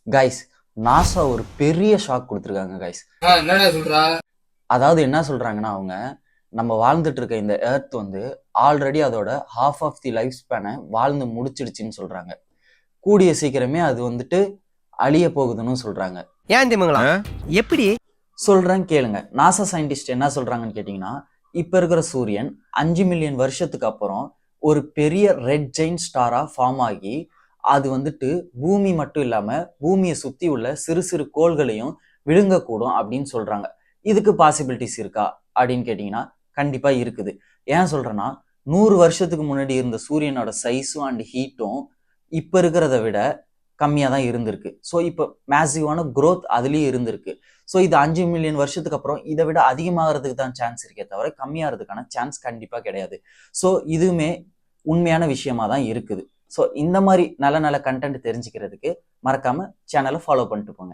Guys, NASA ஒரு பெரிய shock கொடுத்துருக்காங்க கைஸ். என்னடா சொல்றா? அதாவது என்ன சொல்றாங்கன்னா, அவங்க நம்ம வாழ்ந்துட்டு இருக்க இந்த எர்த் வந்து ஆல்ரெடி அதோட ஹாஃப் ஆஃப் தி லைஃப் ஸ்பேனை வாழ்ந்து முடிச்சிடுச்சுன்னு சொல்றாங்க. கூடிய சீக்கிரமே அது வந்துட்டு அழிய போகுதுன்னு சொல்றாங்க. ஏன் திமுங்களா எப்படி சொல்றேன் கேளுங்க. நாசா சயின்டிஸ்ட் என்ன சொல்றாங்கன்னு கேட்டீங்கன்னா, இப்ப இருக்கிற சூரியன் 5 மில்லியன் வருஷத்துக்கு அப்புறம் ஒரு பெரிய ரெட் ஜெயின்ட் ஸ்டாரா ஃபார்ம் ஆகி அது வந்துட்டு பூமி மட்டும் இல்லாம பூமியை சுத்தி உள்ள சிறு சிறு கோள்களையும் விழுங்கக்கூடும் அப்படின்னு சொல்றாங்க. இதுக்கு பாசிபிலிட்டிஸ் இருக்கா அப்படின்னு கேட்டீங்கன்னா கண்டிப்பா இருக்குது. ஏன் சொல்றேன்னா, 100 வருஷத்துக்கு முன்னாடி இருந்த சூரியனோட சைஸும் அண்ட் ஹீட்டும் இப்ப இருக்கிறத விட கம்மியா தான் இருந்திருக்கு. ஸோ இப்போ மேசிவான growth அதுலயும் இருந்திருக்கு. ஸோ இது 5 மில்லியன் வருஷத்துக்கு அப்புறம் இதை விட அதிகமாகிறதுக்கு தான் சான்ஸ் இருக்கே தவிர கம்மியாகிறதுக்கான சான்ஸ் கண்டிப்பா கிடையாது. ஸோ இதுவுமே உண்மையான விஷயமா தான் இருக்குது. ஸோ இந்த மாதிரி நல்ல நல்ல கண்டென்ட் தெரிஞ்சுக்கிறதுக்கு மறக்காம சேனலை ஃபாலோ பண்ணிட்டு போங்க.